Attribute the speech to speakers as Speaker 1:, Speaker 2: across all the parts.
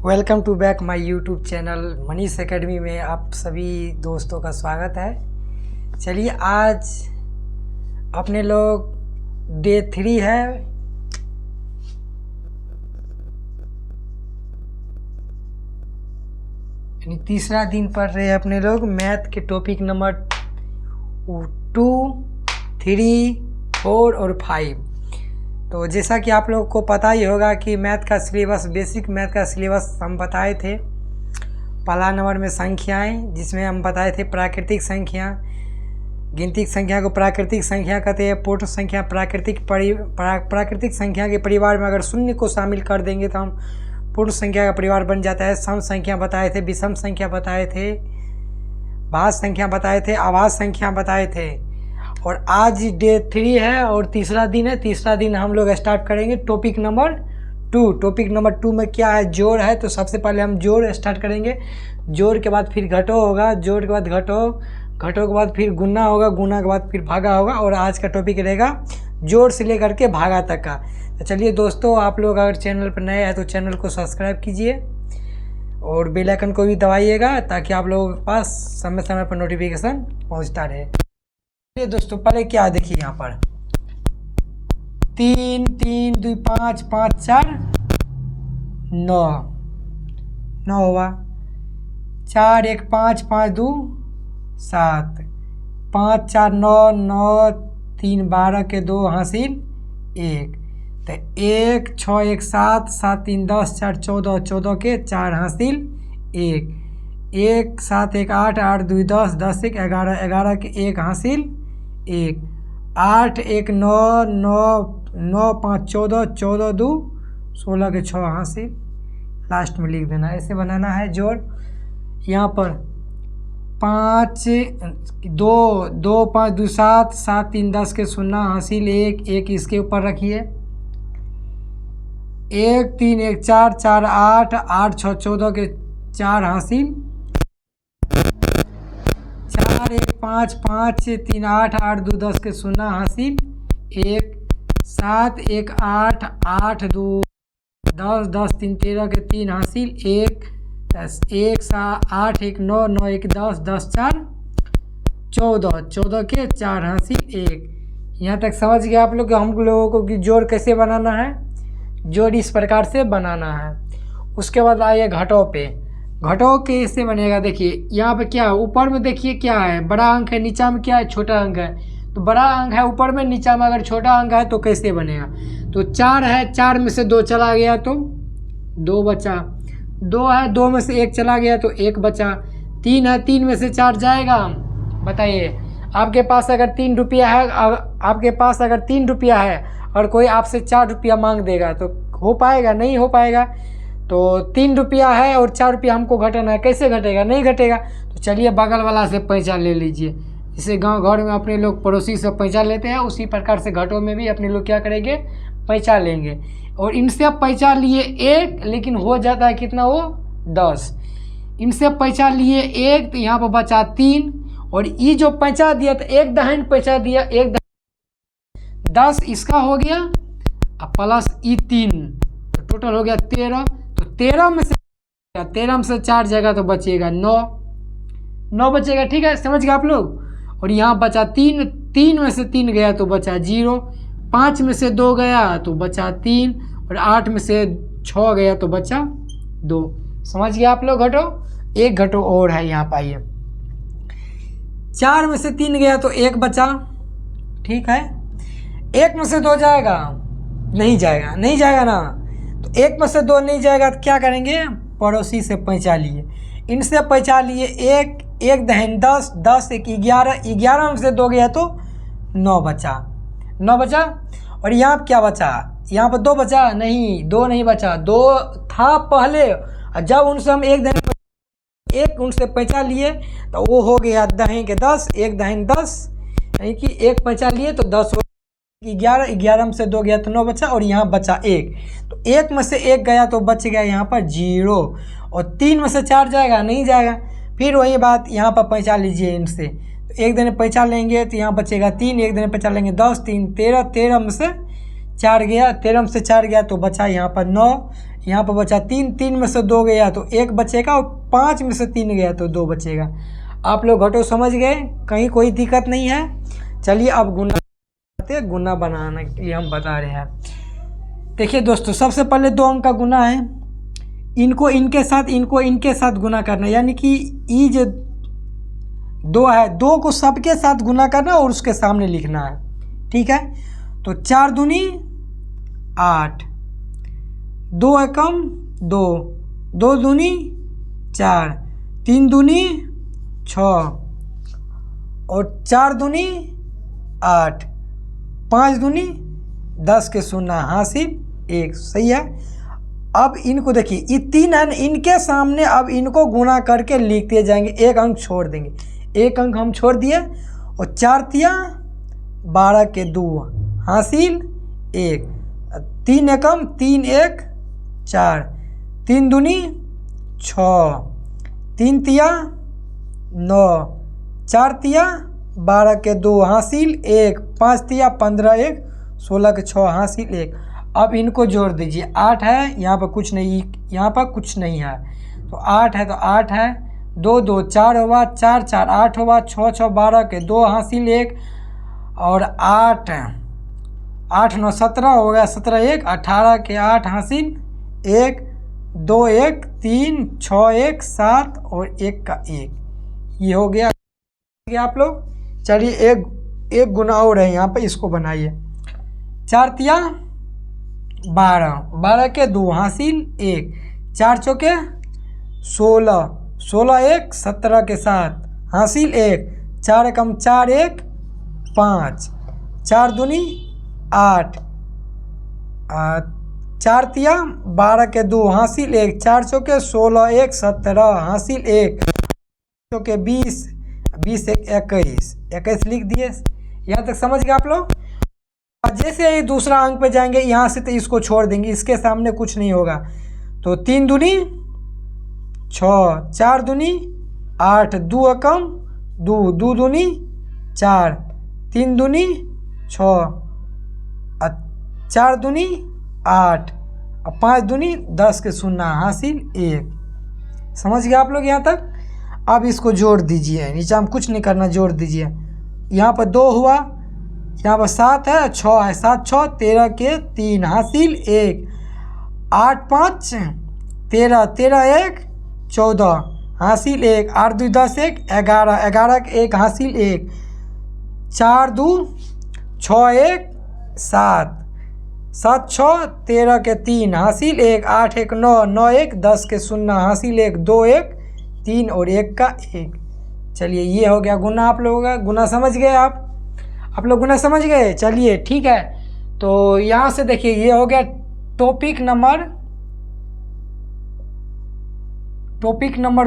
Speaker 1: Welcome to back my YouTube channel Manish Academy में आप सभी दोस्तों का स्वागत है। चलिए आज अपने लोग डे 3 है। यानी तीसरा दिन पढ़ रहे हैं अपने लोग मैथ के टॉपिक नंबर 2, 3, 4 और 5। तो जैसा कि आप लोगों को पता ही होगा कि मैथ का सिलेबस, बेसिक मैथ का सिलेबस हम बताए थे। पहला नंबर में संख्याएं, जिसमें हम बताए थे प्राकृतिक संख्या, गिनती संख्या को प्राकृतिक संख्या कहते हैं। पूर्ण संख्या प्राकृतिक संख्या के परिवार में अगर शून्य को शामिल कर देंगे तो हम पूर्ण संख्या का परिवार बन जाता है। सम संख्या बताए थे, विषम संख्या बताए थे, भाज्य संख्या बताए थे, अभाज्य संख्या बताए थे। और आज डे 3 है और तीसरा दिन है। तीसरा दिन हम लोग स्टार्ट करेंगे टॉपिक नंबर 2। टॉपिक नंबर 2 में क्या है? जोड़ है। तो सबसे पहले हम जोड़ स्टार्ट करेंगे। जोड़ के बाद फिर घटो होगा, जोड़ के बाद घटो के बाद फिर गुना होगा, गुना के बाद फिर भागा होगा। और आज का टॉपिक रहेगा जोड़ से लेकर के भागा तक का। तो चलिए दोस्तों, आप लोग अगर चैनल पर नए हैं तो चैनल को सब्सक्राइब कीजिए और बेल आइकन को भी दबाइएगा ताकि आप लोगों के पास समय समय पर नोटिफिकेशन पहुँचता रहे। दोस्तों पहले क्या देखिए यहाँ पर 3 3 2 5 5 4 9 हुआ। 4 1 5 5 2 7 5 4 9 9 3 12 के 2 हासिल 1। तो 1 6 1 7 7 3 10 4 14 14 के 4 हासिल 1। 1 7 1 8 8 2 10 10 1 11 11 के 1 हासिल 1। 8 1 9 9 9 5 14 14 2 16 के 6 हासिल। लास्ट में लिख देना। ऐसे बनाना है जोड़। यहाँ पर 5 2 2 5 2 7 7 3 10 के 0 हासिल 1 1 इसके ऊपर रखिए। 1 3 1 4 4 8 8 6 14 के 4 हासिल। 4 1 5 5 3 8 8 2 10 के 0 हासिल 1। 7 1 8 8 2 10 10 3 13 के 3 हासिल 1। 1 7 8 1 9 9 1 10 10 4 14 14 के 4 हासिल 1। यहाँ तक समझ गए आप लोग? हम लोगों को कि जोड़ कैसे बनाना है। जोड़ इस प्रकार से बनाना है। उसके बाद आइए घटों पे। घटों कैसे बनेगा? देखिए यहाँ पे क्या है, ऊपर में देखिए क्या है, बड़ा अंक है, नीचा में क्या है, छोटा अंक है। तो बड़ा अंक है ऊपर में, नीचा में अगर छोटा अंक है तो कैसे बनेगा? तो 4 है, 4 में से 2 चला गया तो 2 बचा। 2 है, 2 में से 1 चला गया तो 1 बचा। 3 है, 3 में से 4 जाएगा। बताइए आपके पास अगर 3 रुपया है, आपके पास अगर 3 रुपया है और कोई आपसे 4 रुपया मांग देगा तो हो पाएगा? नहीं हो पाएगा। तो 3 रुपया है और 4 रुपया हमको घटाना है, कैसे घटेगा? नहीं घटेगा। तो चलिए बगल वाला से पैसा ले लीजिए। जैसे गांव घर में अपने लोग पड़ोसी से पैसा लेते हैं, उसी प्रकार से घटों में भी अपने लोग क्या करेंगे? पैसा लेंगे। और इनसे आप पैसा लिए 1, लेकिन हो जाता है कितना? वो 10। इनसे पैसा लिए 1 तो यहाँ पर बचा 3। और ये जो पैसा दिया तो एक दहाइन पैसा दिया, 10 इसका हो गया और प्लस ई 3, तो टोटल हो गया 13। तो 13 में से 4 जाएगा तो बचेगा 9 बचेगा। ठीक है, समझ गए आप लोग? और यहाँ बचा 3 में से 3 गया तो बचा 0। 5 में से 2 गया तो बचा 3 और 8 में से 6 गया तो बचा 2। समझ गए आप लोग? घटो एक घटो और है यहाँ पाइए। 4 में से 3 गया तो 1 बचा। ठीक है, 1 में से 2 जाएगा? नहीं जाएगा, नहीं जाएगा ना। तो 1 में से 2 नहीं जाएगा तो क्या करेंगे? पड़ोसी से पैसा लिए। इनसे पैसा लिए 1 दहाइन 10 10 1 11 11 में से 2 गया तो 9 बचा। 9 बचा। और यहाँ पर क्या बचा? यहाँ पर 2 बचा? नहीं, 2 नहीं बचा। 2 था पहले, और जब उनसे हम 1 उनसे पैसा लिए तो वो हो गया दहाइन के 10, 1 दहाइन 10, यानी कि 1 पैसा लिए तो 10 हो। 11 11 में से 2 गया तो 9 बचा। और यहाँ बचा 1, तो 1 में से 1 गया तो बच गया यहाँ पर 0। और 3 में से 4 जाएगा? नहीं जाएगा। फिर वही बात, यहाँ पर पैसा लीजिए इनसे। तो 1 दिन पैसा लेंगे तो यहाँ बचेगा 3, 1 दिन पैसा लेंगे 10 3 13, 13 में से 4 गया, 13 में से 4 गया तो बचा यहाँ पर 9। यहाँ पर बचा 3, 3 में से 2 गया तो 1 बचेगा और 5 में से 3 गया तो 2 बचेगा। आप लोग घटो समझ गए, कहीं कोई दिक्कत नहीं है। चलिए अब गुना बनाना ये हम बता रहे हैं। देखिए दोस्तों, सबसे पहले 2 अंक का गुना है, इनको इनके साथ गुना करना, यानी कि ये जो 2 है 2 को सबके साथ गुना करना और उसके सामने लिखना है, ठीक है। तो 4 दूनी 8, 2 एकम 2, 2 दूनी 4, 3 दूनी 6 और 4 दूनी 8, 5 दूनी 10 के शून्य हासिल 1, सही है। अब इनको देखिए, ये 3 है, इनके सामने अब इनको गुना करके लिखते जाएंगे, 1 अंक छोड़ देंगे, 1 अंक हम छोड़ दिए और 4 तिया 12 के 2 हासिल 1, 3 एकम 3 1 4, 3 दूनी 6, 3 तिया 9, 4 तिया 12 के 2 हासिल 1, 5 तिया 15 1 16 के 6 हासिल 1। अब इनको जोड़ दीजिए, 8 है, यहाँ पर कुछ नहीं, यहाँ पर कुछ नहीं है, तो 8 है तो 8 है, 2 2 4 हुआ, 4 4 8 हुआ, 6 6 12 के 2 हासिल 1 और 8 8 9 17 हो गया, 17 1 18 के 8 हासिल 1, 2 1 3 6 1 7 और 1 का 1, ये हो गया आप लोग। चलिए एक गुना और है यहाँ पे, इसको बनाइए। 4 तिया 12, 12 के 2 हासिल 1, 4 चौके 16, 16 1 17 के 7 हासिल 1, 4 एकम 4 1 5, 4 दूनी 8, 4 तिया 12 के 2 हासिल 1, 4 चौके 16 1 17 हासिल 1, चौके 20 20 1 21 लिख दिए। यहाँ तक समझ गए आप लोग। जैसे ही दूसरा अंक पे जाएंगे यहाँ से तो इसको छोड़ देंगे, इसके सामने कुछ नहीं होगा, तो 3 दूनी 6, 4 दूनी 8, 2 एकम 2, 2 दूनी 4, 3 दूनी 6, 4 दूनी 8 और 5 दूनी 10 के शून्य हासिल 1। समझ गए आप लोग यहाँ तक। अब इसको जोड़ दीजिए, नीचे हम कुछ नहीं करना, जोड़ दीजिए। यहाँ पर 2 हुआ, यहाँ पर 7 है, 6 है, 7 6 13 के 3 हासिल 1, 8 5 13, 13 1 14 हासिल 1, 8 2 10 1 11, 11 के 1 हासिल 1, 4 2 6 1 7, 7 6 13 के 3 हासिल 1, 8 1 9, 9 1 10 के शून्य हासिल 1, 2 1 3 और 1 का 1। चलिए ये हो गया गुना। आप लोगों का गुना समझ गए, आप लोग गुना समझ गए। चलिए ठीक है, तो यहाँ से देखिए ये हो गया टॉपिक नंबर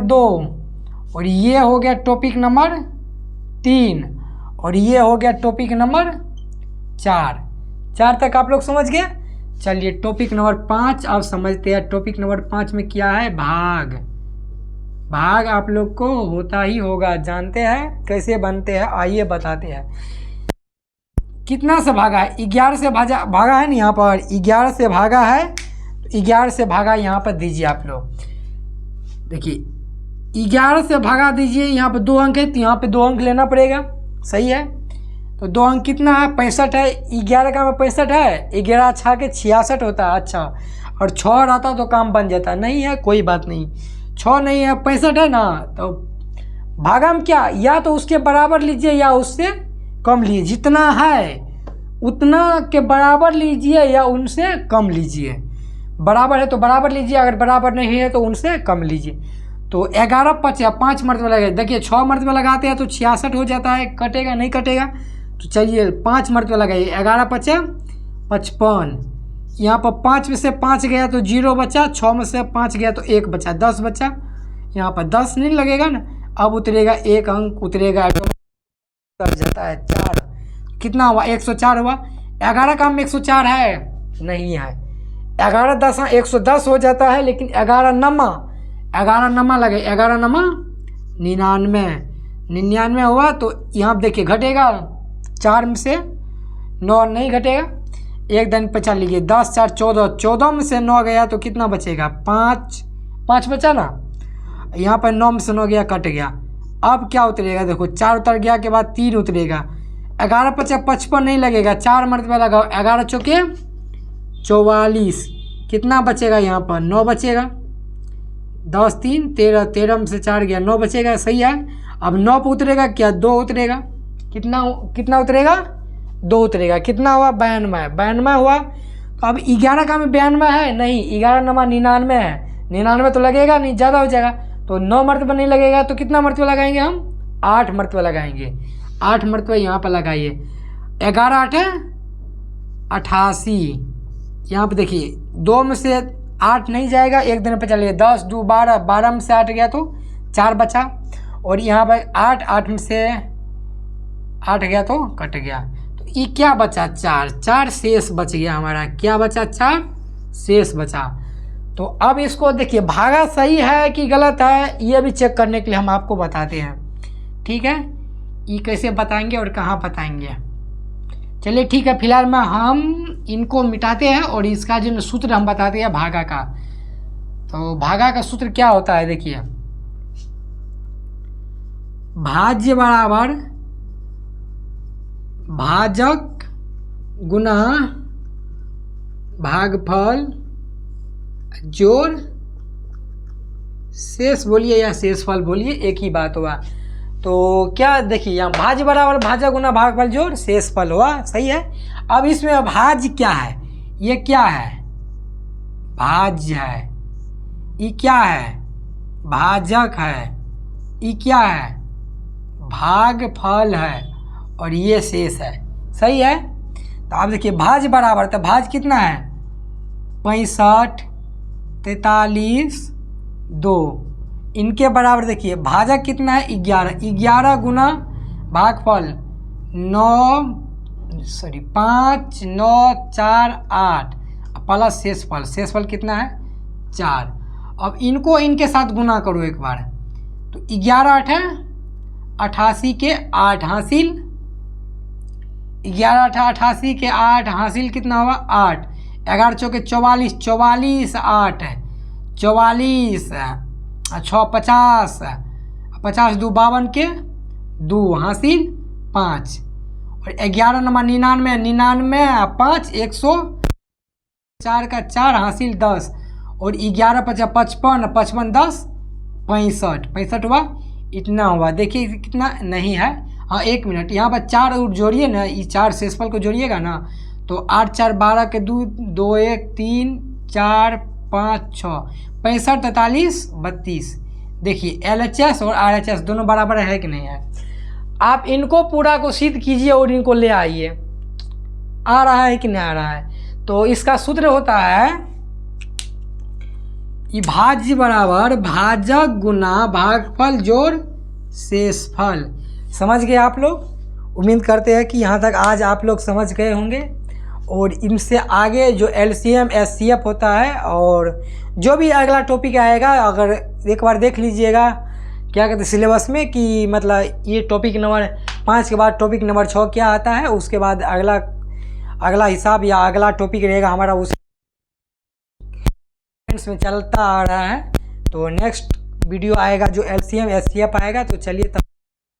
Speaker 1: 2 और ये हो गया टॉपिक नंबर 3 और ये हो गया टॉपिक नंबर 4 तक आप लोग समझ गए। चलिए टॉपिक नंबर 5 आप समझते हैं। टॉपिक नंबर 5 में क्या है, भाग आप लोग को होता ही होगा, जानते हैं कैसे बनते हैं, आइए बताते हैं। कितना से भागा है, 11 से भागा है ना, यहाँ पर 11 से भागा है, तो 11 से भागा यहाँ पर दीजिए आप लोग। देखिए 11 से भागा दीजिए, यहाँ पर 2 अंक है तो यहाँ पे 2 अंक लेना पड़ेगा, सही है। तो 2 अंक कितना है, 65 है, 11 का में 65 है, 11 अच्छा के 66 होता है, अच्छा, और 6 रहता तो काम बन जाता, नहीं है कोई बात नहीं, 6 नहीं है 65 है ना, तो भागा में क्या, या तो उसके बराबर लीजिए या उससे कम लीजिए, जितना है उतना के बराबर लीजिए या उनसे कम लीजिए। बराबर है तो बराबर लीजिए, अगर बराबर नहीं है तो उनसे कम लीजिए। तो 11 5 5 मरतबा लगाए, देखिए 6 मरतबा लगाते हैं तो 66 हो जाता है, कटेगा नहीं कटेगा, तो चलिए 5 मरतबा लगाइए, 11 5 55, यहाँ पर 5 में से 5 गया तो 0 बचा, 6 में से 5 गया तो 1 बचा, 10 बचा, यहाँ पर 10 नहीं लगेगा ना, अब उतरेगा 1 अंक उतरेगा, कर जाता है 4, कितना हुआ 104 हुआ। 11 का में 104 है, नहीं है, 11 10 110 हो जाता है, लेकिन 11 नमा लगे, 11 नमा 99 हुआ, तो यहाँ देखिए घटेगा, 4 में से 9 नहीं घटेगा, एक दिन पे चल लीजिए 10 4 14, 14 में से 9 गया तो कितना बचेगा 5 5 बचा ना। यहाँ पर 9 में से 9 गया कट गया। अब क्या उतरेगा देखो 4 उतर गया के बाद 3 उतरेगा। 11 5 55 नहीं लगेगा, 4 मरतबा लगाओ। 11 चौके 44, कितना बचेगा यहाँ पर 9 बचेगा। 10 3 13, 13 में से 4 गया 9 बचेगा, सही है। अब 9 पे उतरेगा क्या 2 उतरेगा, कितना उतरेगा 2 उतरेगा। कितना हुआ 92, 92 हुआ। तो अब 11 का में 92 है नहीं, 11 नमा 99 है, 99 तो लगेगा नहीं, ज़्यादा हो जाएगा। तो 9 मरतबा नहीं लगेगा तो कितना मरतबा लगाएंगे हम 8 मरतबा लगाएंगे। 8 मरतबा यहाँ पर लगाइए। 11 8 88, यहाँ पे देखिए 2 में से 8 नहीं जाएगा, एक दिन पे चलिए 10 2 12, 12 में से 8 गया तो 4 बचा। और यहाँ पर 8 में से 8 गया तो कट गया। तो ये क्या बचा 4 शेष बच गया हमारा। क्या बचा 4 शेष बचा। तो अब इसको देखिए भागा सही है कि गलत है, ये भी चेक करने के लिए हम आपको बताते हैं। ठीक है, ये कैसे बताएंगे और कहाँ बताएंगे। चलिए ठीक है, फिलहाल में हम इनको मिटाते हैं और इसका जो सूत्र हम बताते हैं भागा का। तो भागा का सूत्र क्या होता है देखिए, भाज्य बराबर भाजक गुना भागफल जोड़ शेष बोलिए या शेषफल बोलिए, एक ही बात हुआ। तो क्या देखिए यहाँ भाज्य बराबर भाजक गुना भागफल जोड़ शेषफल हुआ, सही है। अब इसमें भाज्य क्या है, ये क्या है भाज्य है, ये क्या है भाजक है, ये क्या है भागफल है और ये शेष है, सही है। तो आप देखिए भाज्य बराबर, तो भाज्य कितना है 65 43 2, इनके बराबर देखिए भाजक कितना है 11, 11 गुना भागफल 5 9 4 8 प्लस शेषफल, शेषफल कितना है 4। अब इनको इनके साथ गुना करो एक बार, तो 11 8 88 के 8 हासिल, 11 8 88 के 8 हासिल कितना हुआ 8। 11 चौके 44, 44 8 44 6 50, 50 2 52 के 2 हासिल 5। और 11 नंबर 99, 99 5 104 का 4 हासिल 10। और 11 5 55, 55 10 65, 65 हुआ, इतना हुआ। देखिए कितना नहीं है, हाँ 1 मिनट, यहाँ पर 4 और जोड़िए ना, ये 4 शेषफल को जोड़िएगा ना तो 8 4 12 के 2 2 1 3 4 5 6 65 43 32। देखिए LHS और RHS दोनों बराबर है कि नहीं है। आप इनको पूरा को सिद्ध कीजिए और इनको ले आइए, आ रहा है कि नहीं आ रहा है। तो इसका सूत्र होता है ये भाज्य बराबर भाजक गुना भागफल जोड़ शेषफल। समझ गए आप लोग। उम्मीद करते हैं कि यहाँ तक आज आप लोग समझ गए होंगे। और इनसे आगे जो LCM SCF होता है और जो भी अगला टॉपिक आएगा, अगर एक बार देख लीजिएगा क्या कहते हैं सिलेबस में कि मतलब ये टॉपिक नंबर 5 के बाद टॉपिक नंबर 6 क्या आता है, उसके बाद अगला हिसाब या अगला टॉपिक रहेगा हमारा, उस में चलता आ रहा है। तो नेक्स्ट वीडियो आएगा जो LCM SCF आएगा। तो चलिए तब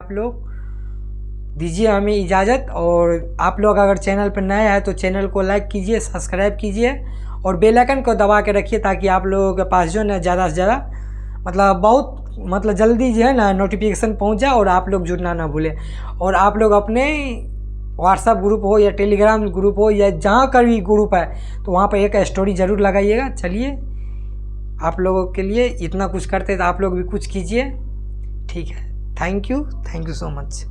Speaker 1: आप लोग दीजिए हमें इजाज़त। और आप लोग अगर चैनल पर नए हैं तो चैनल को लाइक कीजिए, सब्सक्राइब कीजिए और बेल आइकन को दबा के रखिए, ताकि आप लोगों के पास जो है ना ज़्यादा से ज़्यादा बहुत जल्दी जो है ना नोटिफिकेशन पहुंच जाए और आप लोग जुड़ना ना भूलें। और आप लोग अपने व्हाट्सएप ग्रुप हो या टेलीग्राम ग्रुप हो या जहाँ का भी ग्रुप है तो वहाँ पर एक स्टोरी ज़रूर लगाइएगा। चलिए आप लोगों के लिए इतना कुछ करते तो आप लोग भी कुछ कीजिए। ठीक है, थैंक यू सो मच।